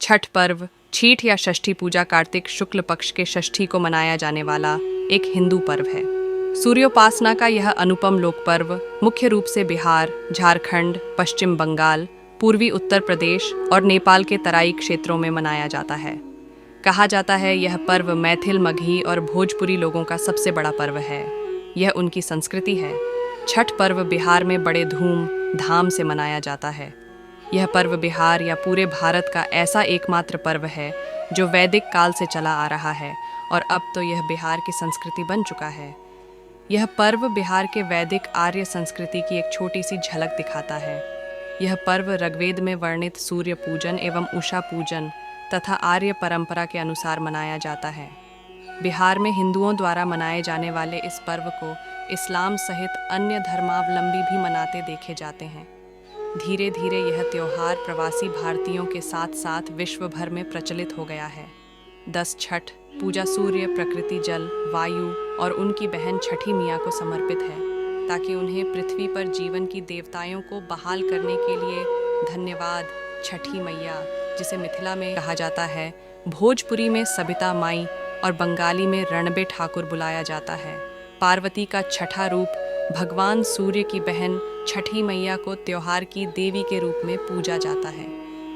छठ पर्व छठ या षष्ठी पूजा कार्तिक शुक्ल पक्ष के षष्ठी को मनाया जाने वाला एक हिंदू पर्व है। सूर्योपासना का यह अनुपम लोक पर्व मुख्य रूप से बिहार, झारखंड, पश्चिम बंगाल, पूर्वी उत्तर प्रदेश और नेपाल के तराई क्षेत्रों में मनाया जाता है। कहा जाता है यह पर्व मैथिल, मगही और भोजपुरी लोगों का सबसे बड़ा पर्व है। यह उनकी संस्कृति है। छठ पर्व बिहार में बड़े धूम धाम से मनाया जाता है। यह पर्व बिहार या पूरे भारत का ऐसा एकमात्र पर्व है जो वैदिक काल से चला आ रहा है और अब तो यह बिहार की संस्कृति बन चुका है। यह पर्व बिहार के वैदिक आर्य संस्कृति की एक छोटी सी झलक दिखाता है। यह पर्व ऋग्वेद में वर्णित सूर्य पूजन एवं उषा पूजन तथा आर्य परंपरा के अनुसार मनाया जाता है। बिहार में हिंदुओं द्वारा मनाए जाने वाले इस पर्व को इस्लाम सहित अन्य धर्मावलंबी भी मनाते देखे जाते हैं। धीरे धीरे यह त्योहार प्रवासी भारतीयों के साथ साथ विश्व भर में प्रचलित हो गया है। 10 छठ पूजा सूर्य, प्रकृति, जल, वायु और उनकी बहन छठी मैया को समर्पित है ताकि उन्हें पृथ्वी पर जीवन की देवताओं को बहाल करने के लिए धन्यवाद छठी मैया, जिसे मिथिला में कहा जाता है, भोजपुरी में सबिता माई और बंगाली में रणबे ठाकुर बुलाया जाता है। पार्वती का छठा रूप भगवान सूर्य की बहन छठी मैया को त्योहार की देवी के रूप में पूजा जाता है।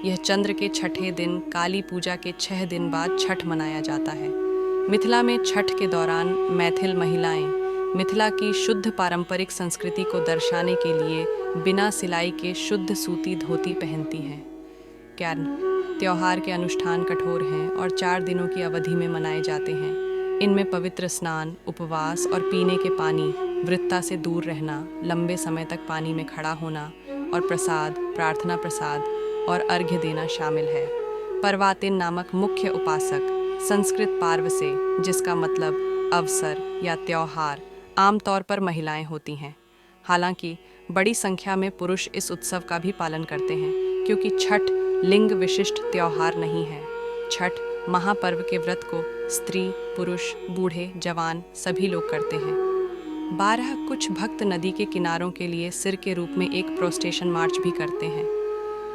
यह चंद्र के छठे दिन काली पूजा के 6 दिन बाद छठ मनाया जाता है। मिथिला में छठ के दौरान मैथिल महिलाएं मिथिला की शुद्ध पारंपरिक संस्कृति को दर्शाने के लिए बिना सिलाई के शुद्ध सूती धोती पहनती हैं। त्योहार के अनुष्ठान कठोर हैं और 4 दिनों की अवधि में मनाए जाते हैं। इनमें पवित्र स्नान, उपवास और पीने के पानी, वृत्ता से दूर रहना, लंबे समय तक पानी में खड़ा होना और प्रसाद, प्रार्थना प्रसाद और अर्घ्य देना शामिल है। पर्वातिन नामक मुख्य उपासक संस्कृत पार्व से, जिसका मतलब अवसर या त्योहार, आमतौर पर महिलाएं होती हैं। हालांकि बड़ी संख्या में पुरुष इस उत्सव का भी पालन करते हैं क्योंकि छठ लिंग विशिष्ट त्योहार नहीं है। छठ महापर्व के व्रत को स्त्री, पुरुष, बूढ़े, जवान सभी लोग करते हैं। 12 कुछ भक्त नदी के किनारों के लिए सिर के रूप में एक प्रोस्टेशन मार्च भी करते हैं।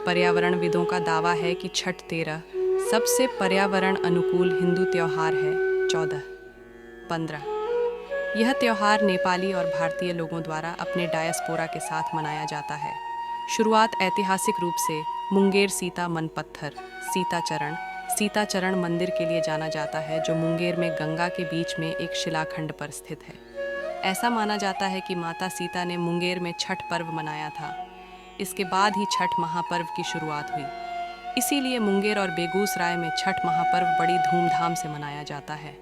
पर्यावरणविदों का दावा है कि छठ 13 सबसे पर्यावरण अनुकूल हिंदू त्योहार है। 14, 15 यह त्योहार नेपाली और भारतीय लोगों द्वारा अपने डायस्पोरा के साथ मनाया जाता है। शुरुआत ऐतिहासिक रूप से मुंगेर सीता मन पत्थर सीताचरण मंदिर के लिए जाना जाता है, जो मुंगेर में गंगा के बीच में एक शिलाखंड पर स्थित है। ऐसा माना जाता है कि माता सीता ने मुंगेर में छठ पर्व मनाया था। इसके बाद ही छठ महापर्व की शुरुआत हुई। इसीलिए मुंगेर और बेगूसराय में छठ महापर्व बड़ी धूमधाम से मनाया जाता है।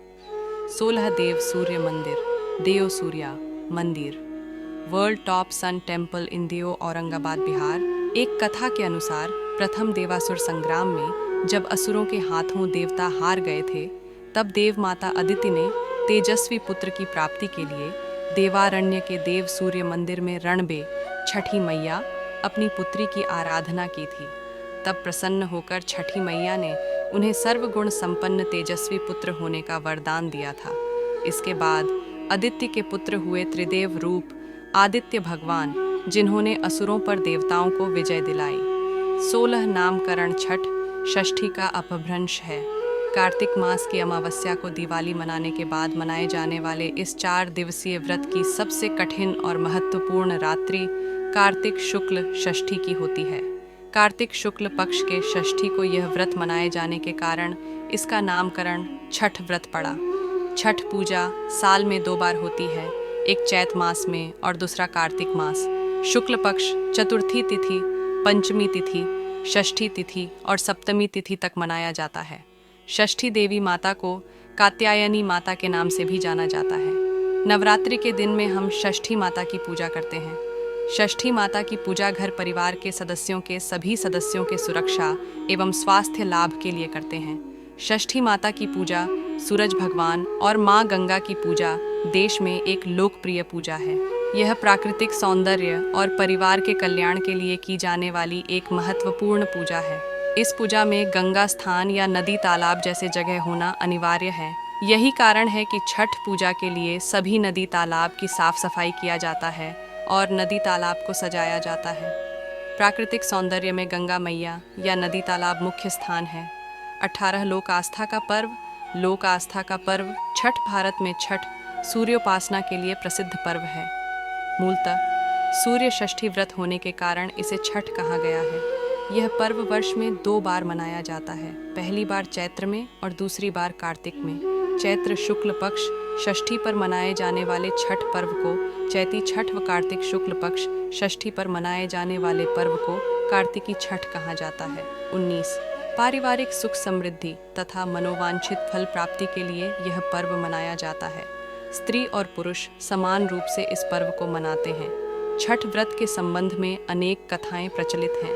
16 देव सूर्य मंदिर, देव सूर्या मंदिर, world top sun temple in Dev, Aurangabad, Bihar. एक कथा के अनुसार प्रथम देवासुर संग्राम में जब असुरों के हाथों देवता हार गए थे, तब देव माता अदिति ने तेजस्वी पुत्र की प्राप्ति के लिए देवारण्य के देव सूर्य मंदिर में रणबे छठी मैया अपनी पुत्री की आराधना की थी। तब प्रसन्न होकर छठी मैया ने उन्हें सर्वगुण संपन्न तेजस्वी पुत्र होने का वरदान दिया था। इसके बाद आदित्य के पुत्र हुए त्रिदेव रूप आदित्य भगवान, जिन्होंने असुरों पर देवताओं को विजय दिलाई। 16 नामकरण छठ षष्ठी का अपभ्रंश है। कार्तिक मास की अमावस्या को दिवाली मनाने के बाद मनाए जाने वाले इस 4 दिवसीय व्रत की सबसे कठिन और महत्वपूर्ण रात्रि कार्तिक शुक्ल षष्ठी की होती है। कार्तिक शुक्ल पक्ष के षष्ठी को यह व्रत मनाए जाने के कारण इसका नामकरण छठ व्रत पड़ा। छठ पूजा साल में 2 बार होती है, एक चैत मास में और दूसरा कार्तिक मास। शुक्ल पक्ष चतुर्थी तिथि, पंचमी तिथि, षष्ठी तिथि और सप्तमी तिथि तक मनाया जाता है। षष्ठी देवी माता को कात्यायनी माता के नाम से भी जाना जाता है। नवरात्रि के दिन में हम षष्ठी माता की पूजा करते हैं। षष्ठी माता की पूजा घर परिवार के सदस्यों के सभी सदस्यों के सुरक्षा एवं स्वास्थ्य लाभ के लिए करते हैं। षष्ठी माता की पूजा सूरज भगवान और माँ गंगा की पूजा देश में एक लोकप्रिय पूजा है। यह प्राकृतिक सौंदर्य और परिवार के कल्याण के लिए की जाने वाली एक महत्वपूर्ण पूजा है। इस पूजा में गंगा स्थान या नदी तालाब जैसे जगह होना अनिवार्य है। यही कारण है कि छठ पूजा के लिए सभी नदी तालाब की साफ सफाई किया जाता है और नदी तालाब को सजाया जाता है। प्राकृतिक सौंदर्य में गंगा मैया या नदी तालाब मुख्य स्थान है। 18 लोक आस्था का पर्व। लोक आस्था का पर्व छठ भारत में छठ सूर्योपासना के लिए प्रसिद्ध पर्व है। मूलतः सूर्य षष्ठी व्रत होने के कारण इसे छठ कहा गया है। यह पर्व वर्ष में 2 बार मनाया जाता है, पहली बार चैत्र में और दूसरी बार कार्तिक में। चैत्र शुक्ल पक्ष षष्ठी पर मनाए जाने वाले छठ पर्व को चैती छठ व कार्तिक शुक्ल पक्ष षष्ठी पर मनाए जाने वाले पर्व को कार्तिकी छठ कहा जाता है। 19 पारिवारिक सुख समृद्धि तथा मनोवांछित फल प्राप्ति के लिए यह पर्व मनाया जाता है। स्त्री और पुरुष समान रूप से इस पर्व को मनाते हैं। छठ व्रत के संबंध में अनेक कथाएं प्रचलित हैं।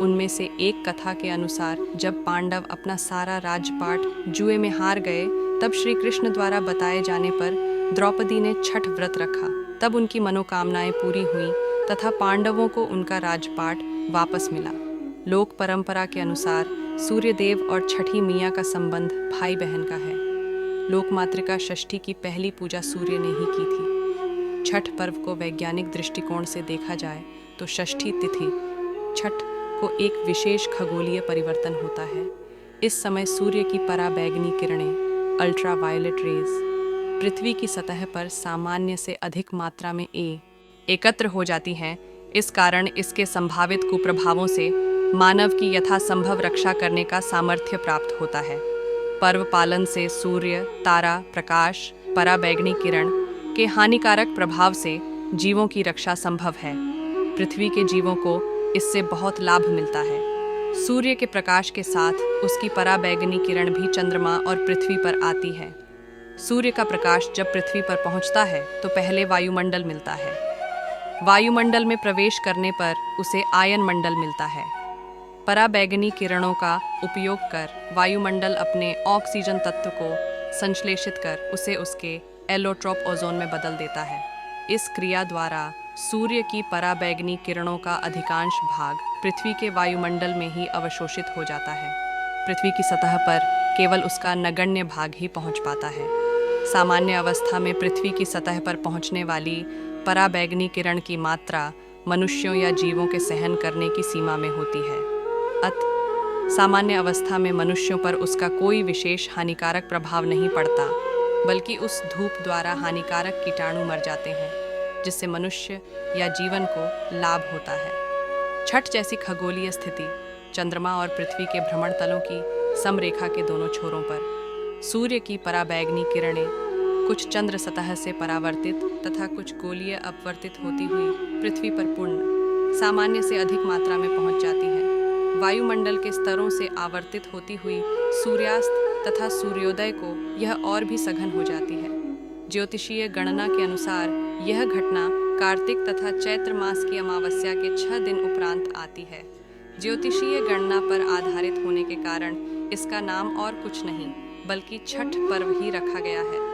उनमें से एक कथा के अनुसार जब पांडव अपना सारा राजपाट जुए में हार गए, तब श्री कृष्ण द्वारा बताए जाने पर द्रौपदी ने छठ व्रत रखा। तब उनकी मनोकामनाएं पूरी हुईं तथा पांडवों को उनका राजपाट वापस मिला। लोक परंपरा के अनुसार सूर्यदेव और छठी मैया का संबंध भाई बहन का है। लोकमातृका षष्ठी की पहली पूजा सूर्य ने ही की थी। छठ पर्व को वैज्ञानिक दृष्टिकोण से देखा जाए तो षष्ठी तिथि छठ को एक विशेष खगोलीय परिवर्तन होता है। इस समय सूर्य की पराबैंगनी किरणें अल्ट्रावायलेट रेज पृथ्वी की सतह पर सामान्य से अधिक मात्रा में एकत्र हो जाती हैं। इस कारण इसके संभावित कुप्रभावों से मानव की यथासंभव रक्षा करने का सामर्थ्य प्राप्त होता है। पर्व पालन से सूर्य, तारा, प्रकाश, पराबैंगनी किरण के हानिकारक प्रभाव से जीवों की रक्षा संभव है। पृथ्वी के जीवों को इससे बहुत लाभ मिलता है। सूर्य के प्रकाश के साथ उसकी पराबैंगनी किरण भी चंद्रमा और पृथ्वी पर आती है। सूर्य का प्रकाश जब पृथ्वी पर पहुंचता है तो पहले वायुमंडल मिलता है। वायुमंडल में प्रवेश करने पर उसे आयन मंडल मिलता है। पराबैंगनी किरणों का उपयोग कर वायुमंडल अपने ऑक्सीजन तत्व को संश्लेषित कर उसे उसके एलोट्रोप ओजोन में बदल देता है। इस क्रिया द्वारा सूर्य की पराबैंगनी किरणों का अधिकांश भाग पृथ्वी के वायुमंडल में ही अवशोषित हो जाता है। पृथ्वी की सतह पर केवल उसका नगण्य भाग ही पहुंच पाता है। सामान्य अवस्था में पृथ्वी की सतह पर पहुंचने वाली पराबैंगनी किरण की मात्रा मनुष्यों या जीवों के सहन करने की सीमा में होती है। सामान्य अवस्था में मनुष्यों पर उसका कोई विशेष हानिकारक प्रभाव नहीं पड़ता, बल्कि उस धूप द्वारा हानिकारक कीटाणु मर जाते हैं, जिससे मनुष्य या जीवन को लाभ होता है। छठ जैसी खगोलीय स्थिति चंद्रमा और पृथ्वी के भ्रमण तलों की समरेखा के दोनों छोरों पर सूर्य की पराबैंगनी किरणें कुछ चंद्र सतह से परावर्तित तथा कुछ गोलीय अपवर्तित होती हुई पृथ्वी पर पूर्ण सामान्य से अधिक मात्रा में पहुंच जाती है। वायुमंडल के स्तरों से आवर्तित होती हुई सूर्यास्त तथा सूर्योदय को यह और भी सघन हो जाती है। ज्योतिषीय गणना के अनुसार यह घटना कार्तिक तथा चैत्र मास की अमावस्या के 6 दिन उपरांत आती है। ज्योतिषीय गणना पर आधारित होने के कारण इसका नाम और कुछ नहीं बल्कि छठ पर्व ही रखा गया है।